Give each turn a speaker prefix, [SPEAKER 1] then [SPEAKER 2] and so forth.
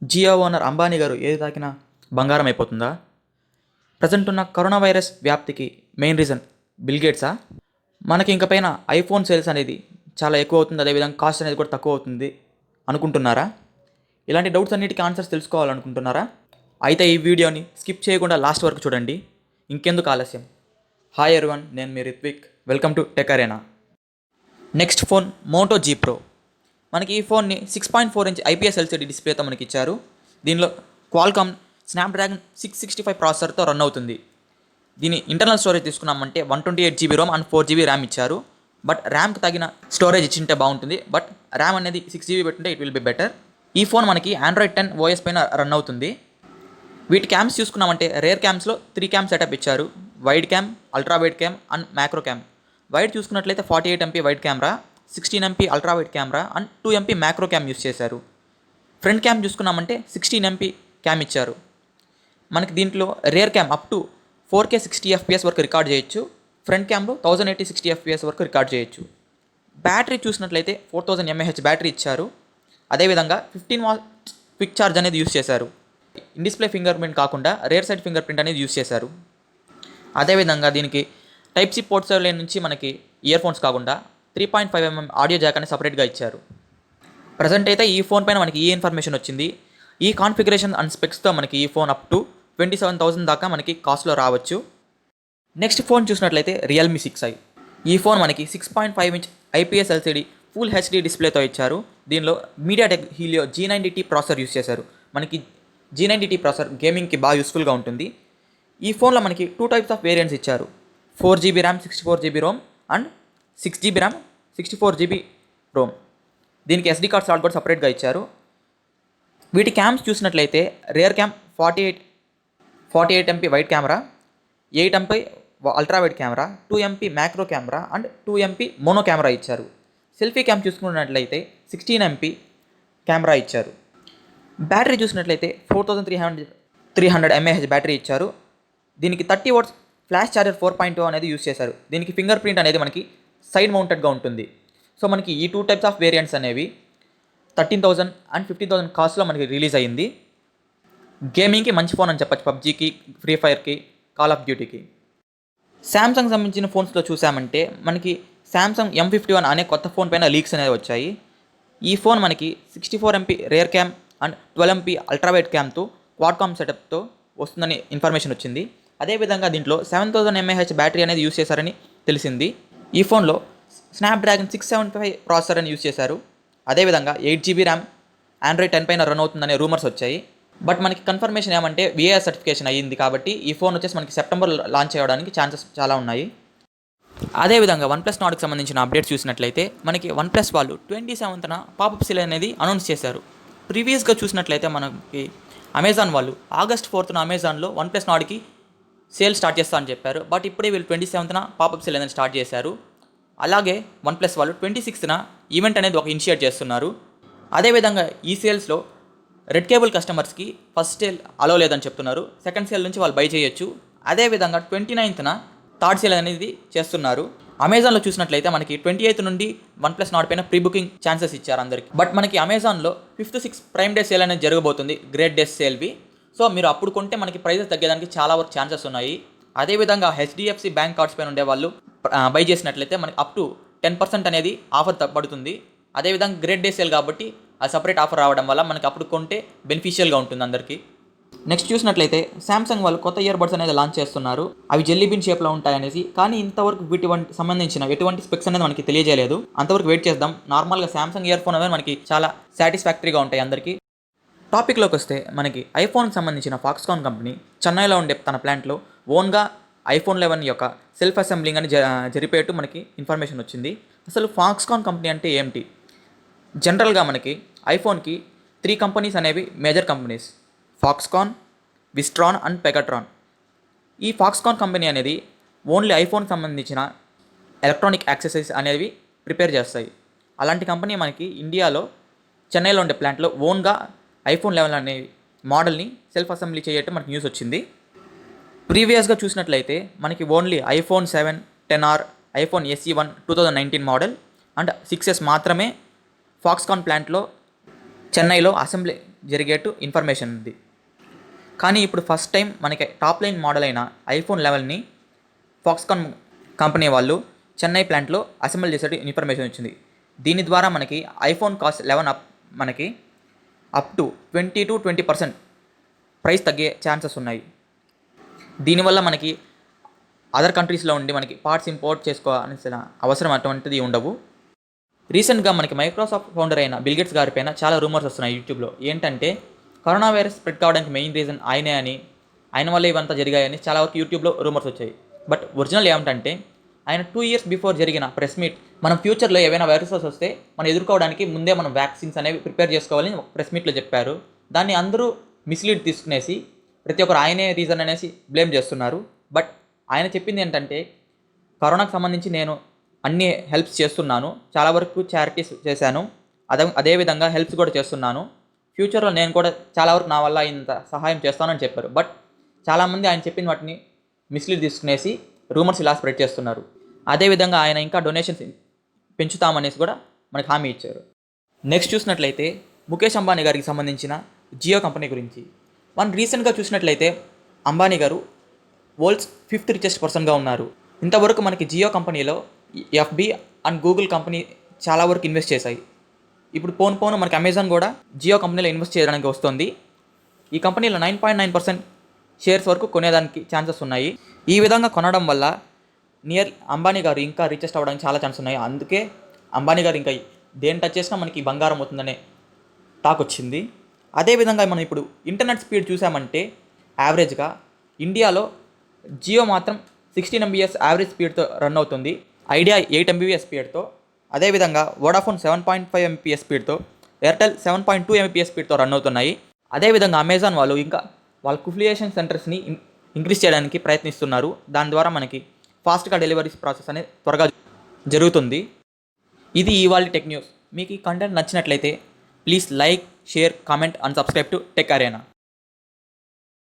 [SPEAKER 1] Jio owner Ambani గారు ఏది తాకినా బంగారం అయిపోతుందా? ప్రజెంట్ ఉన్న కరోనా వైరస్ వ్యాప్తికి మెయిన్ రీజన్ బిల్ గేట్సా? మనకి ఇంక పైన ఐఫోన్ సేల్స్ అనేది చాలా ఎక్కువ అవుతుంది, అదేవిధంగా కాస్ట్ అనేది కూడా తక్కువ అవుతుంది అనుకుంటున్నారా? ఇలాంటి డౌట్స్ అన్నిటికీ ఆన్సర్స్ తెలుసుకోవాలనుకుంటున్నారా? అయితే ఈ వీడియోని స్కిప్ చేయకుండా లాస్ట్ వరకు చూడండి. ఇంకెందుకు ఆలస్యం? హాయ్ ఎవరీవన్, నేను మీ Rithvik. Welcome to Tech Arena. Next phone Moto G Pro. మనకి ఈ ఫోన్ని 6.4 ఇంచ్ ఐపీఎస్ ఎల్సీడీ డిస్ప్లేతో మనకి ఇచ్చారు. దీనిలో క్వాల్కామ్ స్నాప్డ్రాగన్ 665 ప్రాసెసర్తో రన్ అవుతుంది. దీని ఇంటర్నల్ స్టోరేజ్ తీసుకున్నామంటే 128 GB ROM and 4 GB RAM ఇచ్చారు. బట్ ర్యామ్కి తగిన స్టోరేజ్ ఇచ్చింటే బాగుంటుంది, బట్ ర్యామ్ అనేది 6 జీబీ పెట్టుంటే ఇట్ విల్ బి బెటర్. ఈ ఫోన్ మనకి ఆండ్రాయిడ్ 10 ఓఎస్ పైన రన్ అవుతుంది. వీటి క్యామ్స్ చూసుకున్నామంటే రేర్ క్యామ్స్లో 3 క్యామ్ సెటప్ ఇచ్చారు. Wide cam, ultra wide cam and macro cam. Wide చూసుకున్నట్లయితే 48 MP wide camera, 16 MP ultra wide camera and 2 MP macro cam use చేశారు. Front cam చూసుకున్నామంటే 16 MP cam ఇచ్చారు. మనకి దీంట్లో rare cam up to 4K 60 FPS వరకు record చేయొచ్చు. Front క్యామ్లో 1080 60 FPS వరకు record చేయొచ్చు. Battery చూసినట్లయితే 4000 mAh బ్యాటరీ ఇచ్చారు. అదేవిధంగా 15 వాట్ క్విక్ ఛార్జ్ అనేది యూస్ చేశారు. ఇన్ డిస్ప్లే ఫింగర్ ప్రింట్ కాకుండా రేర్ సైడ్ ఫింగర్ ప్రింట్ అనేది యూస్ చేశారు. అదేవిధంగా దీనికి టైప్ సి పోర్ట్స్ నుంచి మనకి ఇయర్ ఫోన్స్ కాకుండా 3.5mm ఆడియో జాక్ అనేది సపరేట్గా ఇచ్చారు. ప్రజెంట్ అయితే ఈ ఫోన్ పైన మనకి ఈ ఇన్ఫర్మేషన్ వచ్చింది. ఈ కాన్ఫిగరేషన్ అండ్ స్పెక్స్తో మనకి ఈ ఫోన్ అప్ టు 27,000 దాకా మనకి కాస్ట్లో రావచ్చు. నెక్స్ట్ ఫోన్ చూసినట్లయితే రియల్మీ 6i. ఈ ఫోన్ మనకి 6.5 inch IPS LCD full HD డిస్ప్లేతో ఇచ్చారు. దీనిలో MediaTek Helio G90T processor use చేశారు. మనకి G90T ప్రాసెసర్ గేమింగ్కి బాగా యూస్ఫుల్గా ఉంటుంది. ఈ ఫోన్లో మనకి 2 టైప్స్ ఆఫ్ వేరియంట్స్ ఇచ్చారు. 4 GB RAM 64 GB ROM and 6 GB RAM 64 GB Rome. దీనికి ఎస్డీ కార్డ్ స్లాట్ కూడా సపరేట్గా ఇచ్చారు. వీటి క్యామ్స్ చూసినట్లయితే rare cam 48 MP wide camera, 8 MP ultra wide camera, 2 MP macro camera and 2 MP mono camera ఇచ్చారు. Selfie cam చూసుకున్నట్లయితే 16 MP camera ఇచ్చారు. Battery చూసినట్లయితే 4300 mAh బ్యాటరీ ఇచ్చారు. దీనికి 30 వాట్స్ ఫ్లాష్ ఛార్జర్ 4.2 అనేది యూస్ చేశారు. దీనికి ఫింగర్ ప్రింట్ అనేది మనకి సైడ్ మౌంటెడ్గా ఉంటుంది. సో మనకి ఈ 2 టైప్స్ ఆఫ్ వేరియంట్స్ అనేవి 13,000 అండ్ 15,000 కాస్ట్లో మనకి రిలీజ్ అయ్యింది. గేమింగ్కి మంచి ఫోన్ అని చెప్పచ్చు. పబ్జీకి, ఫ్రీ ఫైర్కి, కాల్ ఆఫ్ డ్యూటీకి. శాంసంగ్ సంబంధించిన ఫోన్స్లో చూసామంటే మనకి శాంసంగ్ M51 అనే కొత్త ఫోన్ పైన లీక్స్ అనేవి వచ్చాయి. ఈ ఫోన్ మనకి 64 MP rear cam and 12 MP ultra wide క్యామ్తో క్వాడ్కామ్ సెటప్తో వస్తుందని ఇన్ఫర్మేషన్ వచ్చింది. అదేవిధంగా దీంట్లో 7000 mAh బ్యాటరీ అనేది యూస్ చేశారని తెలిసింది. ఈ ఫోన్లో స్నాప్డ్రాగన్ 675 ప్రాసెసర్ అని యూస్ చేశారు. అదేవిధంగా 8 జీబీ ర్యామ్ ఆండ్రాయిడ్ 10 పైన రన్ అవుతుందనే రూమర్స్ వచ్చాయి. బట్ మనకి కన్ఫర్మేషన్ ఏమంటే VAS సర్టిఫికేషన్ అయ్యింది కాబట్టి ఈ ఫోన్ వచ్చేసి మనకి సెప్టెంబర్ లాంచ్ చేయడానికి ఛాన్సెస్ చాలా ఉన్నాయి. అదేవిధంగా వన్ప్లస్ నాట్కి సంబంధించిన అప్డేట్స్ చూసినట్లయితే మనకి వన్ప్లస్ వాళ్ళు 27న పాపప్ సేల్ అనేది అనౌన్స్ చేశారు. ప్రీవియస్గా చూసినట్లయితే మనకి అమెజాన్ వాళ్ళు ఆగస్ట్ 4న అమెజాన్లో వన్ప్లస్ నాట్కి సేల్ స్టార్ట్ చేస్తా అని చెప్పారు. బట్ ఇప్పుడే వీళ్ళు 27న పాపప్ సేల్ అనేది స్టార్ట్ చేశారు. అలాగే వన్ప్లస్ వాళ్ళు 26న ఈవెంట్ అనేది ఒక ఇనిషియేట్ చేస్తున్నారు. అదేవిధంగా ఈ సేల్స్లో రెడ్ కేబుల్ కస్టమర్స్కి ఫస్ట్ సేల్ అలో లేదని చెప్తున్నారు. సెకండ్ సేల్ నుంచి వాళ్ళు బై చేయొచ్చు. అదేవిధంగా 29న థర్డ్ సేల్ అనేది చేస్తున్నారు. అమెజాన్లో చూసినట్లయితే మనకి 28 నుండి వన్ప్లస్ నాట్ పైన ప్రీ బుకింగ్ ఛాన్సెస్ ఇచ్చారు అందరికి. బట్ మనకి అమెజాన్లో 5th 6th prime day sale అనేది జరగబోతుంది, గ్రేట్ డేస్ సేల్వి. సో మీరు అప్పుడు కొంటే మనకి ప్రైజెస్ తగ్గడానికి చాలా వరకు ఛాన్సెస్ ఉన్నాయి. అదేవిధంగా HDFC బ్యాంక్ కార్డ్స్ పైన ఉండే వాళ్ళు బై చేసినట్లయితే మనకి అప్ టు 10% అనేది ఆఫర్ పడుతుంది. అదేవిధంగా గ్రేట్ డే సేల్ కాబట్టి ఆ సపరేట్ ఆఫర్ రావడం వల్ల మనకి అప్పుడు కొంటే బెనిఫిషియల్గా ఉంటుంది అందరికీ. నెక్స్ట్ చూసినట్లయితే శాంసంగ్ వాళ్ళు కొత్త ఇయర్ బడ్స్ అనేది లాంచ్ చేస్తున్నారు. అవి జెల్లీ బీన్ షేప్లో ఉంటాయనేసి, కానీ ఇంతవరకు వీటి సంబంధించిన ఎటువంటి స్పెక్స్ అనేది మనకి తెలియజేయలేదు. అంతవరకు వెయిట్ చేద్దాం. నార్మల్గా శాంసంగ్ ఇయర్ ఫోన్ అనేది మనకి చాలా సాటిస్ఫాక్టరీగా ఉంటాయి అందరికీ. టాపిక్లోకి వస్తే మనకి ఐఫోన్కి సంబంధించిన ఫాక్స్కాన్ కంపెనీ చెన్నైలో ఉండే తన ప్లాంట్లో ఓన్గా iPhone 11 యొక్క సెల్ఫ్ అసెంబ్లింగ్ అని జరిపేట్టు మనకి ఇన్ఫర్మేషన్ వచ్చింది. అసలు ఫాక్స్కాన్ కంపెనీ అంటే ఏమిటి? జనరల్గా మనకి ఐఫోన్కి 3 కంపెనీస్ అనేవి major companies: Foxconn, Wistron and Pegatron. ఈ ఫాక్స్కాన్ కంపెనీ అనేది ఓన్లీ ఐఫోన్కి సంబంధించిన ఎలక్ట్రానిక్ యాక్సెసరీస్ అనేవి ప్రిపేర్ చేస్తాయి. అలాంటి కంపెనీ మనకి ఇండియాలో చెన్నైలో ఉండే ప్లాంట్లో ఓన్గా iPhone 11 అనే మోడల్ని సెల్ఫ్ అసెంబ్లీ చేయటం మనకి న్యూస్ వచ్చింది. ప్రీవియస్గా చూసినట్లయితే మనకి only iPhone 7, 10R, iPhone SE 1 2019 model and 6s మాత్రమే ఫాక్స్కాన్ ప్లాంట్లో చెన్నైలో అసెంబ్లీ జరిగేట్టు ఇన్ఫర్మేషన్ ఉంది. కానీ ఇప్పుడు ఫస్ట్ టైం మనకి టాప్ లైన్ మోడల్ అయిన ఐఫోన్ 11ని ఫాక్స్కాన్ కంపెనీ వాళ్ళు చెన్నై ప్లాంట్లో అసెంబుల్ చేసేట్టు ఇన్ఫర్మేషన్ వచ్చింది. దీని ద్వారా మనకి ఐఫోన్ కాస్ట్ 11 మనకి అప్ టు 20% ప్రైస్ తగ్గే ఛాన్సెస్ ఉన్నాయి. దీనివల్ల మనకి అదర్ కంట్రీస్లో ఉండి మనకి పార్ట్స్ ఇంపోర్ట్ చేసుకోవాల్సిన అవసరం అటువంటిది ఉండవు. రీసెంట్గా మనకి మైక్రోసాఫ్ట్ ఫౌండర్ అయిన బిల్గేట్స్ గారి పైన చాలా రూమర్స్ వస్తున్నాయి యూట్యూబ్లో. ఏంటంటే కరోనా వైరస్ స్ప్రెడ్ కావడానికి మెయిన్ రీజన్ ఆయనే అని, ఆయన వల్ల ఇవంతా జరిగాయని చాలా వరకు యూట్యూబ్లో రూమర్స్ వచ్చాయి. బట్ ఒరిజినల్ ఏమిటంటే ఆయన 2 years బిఫోర్ జరిగిన ప్రెస్ మీట్ మనం ఫ్యూచర్లో ఏవైనా వైరసెస్ వస్తే మనం ఎదుర్కోవడానికి ముందే మనం వ్యాక్సిన్స్ అనేవి ప్రిపేర్ చేసుకోవాలని ప్రెస్ మీట్లో చెప్పారు. దాన్ని అందరూ మిస్లీడ్ తీసుకునేసి ప్రతి ఒక్కరు ఆయనే రీజన్ అనేసి బ్లేమ్ చేస్తున్నారు. బట్ ఆయన చెప్పింది ఏంటంటే కరోనాకు సంబంధించి నేను అన్ని హెల్ప్స్ చేస్తున్నాను, చాలా వరకు చారిటీస్ చేశాను, అదేవిధంగా హెల్ప్స్ కూడా చేస్తున్నాను, ఫ్యూచర్లో నేను కూడా చాలా వరకు నా వల్ల ఇంత సహాయం చేస్తానని చెప్పారు. బట్ చాలామంది ఆయన చెప్పిన వాటిని మిస్లీడ్ తీసుకునేసి రూమర్స్ ఇలా స్ప్రెడ్ చేస్తున్నారు. అదేవిధంగా ఆయన ఇంకా డొనేషన్స్ పెంచుతామనేసి కూడా మనకు హామీ ఇచ్చారు. నెక్స్ట్ చూసినట్లయితే ముఖేష్ అంబానీ గారికి సంబంధించిన జియో కంపెనీ గురించి మనం రీసెంట్గా చూసినట్లయితే అంబానీ గారు వరల్డ్స్ 5th రిచెస్ట్ పర్సన్గా ఉన్నారు. ఇంతవరకు మనకి జియో కంపెనీలో ఎఫ్బి అండ్ గూగుల్ కంపెనీ చాలా వరకు ఇన్వెస్ట్ చేశాయి. ఇప్పుడు పోను మనకి అమెజాన్ కూడా జియో కంపెనీలో ఇన్వెస్ట్ చేయడానికి వస్తుంది. ఈ కంపెనీలో 9.9% షేర్స్ వరకు కొనేదానికి ఛాన్సెస్ ఉన్నాయి. ఈ విధంగా కొనడం వల్ల అంబానీ గారు ఇంకా రిచెస్ట్ అవ్వడానికి చాలా ఛాన్స్ ఉన్నాయి. అందుకే అంబానీ గారు ఇంకా దేని టచ్ చేసినా మనకి బంగారం అవుతుందనే టాక్ వచ్చింది. అదేవిధంగా మనం ఇప్పుడు ఇంటర్నెట్ స్పీడ్ చూసామంటే యావరేజ్గా ఇండియాలో జియో మాత్రం 16 MBs యావరేజ్ స్పీడ్తో రన్ అవుతుంది, ఐడియా 8 MBs స్పీడ్తో, అదేవిధంగా వోడాఫోన్ 7.5 MBs స్పీడ్తో, ఎయిర్టెల్ 7.2 MBs స్పీడ్తో రన్ అవుతున్నాయి. అదేవిధంగా అమెజాన్ వాళ్ళు ఇంకా వాళ్ళ కుఫిలియేషన్ సెంటర్స్ని ఇంక్రీజ్ చేయడానికి ప్రయత్నిస్తున్నారు. దాని ద్వారా మనకి ఫాస్ట్గా డెలివరీస్ ప్రాసెస్ అనేది త్వరగా జరుగుతుంది. ఇది ఇవాళ టెక్ న్యూస్. మీకు ఈ కంటెంట్ నచ్చినట్లయితే please like, share, comment and subscribe to Tech arena.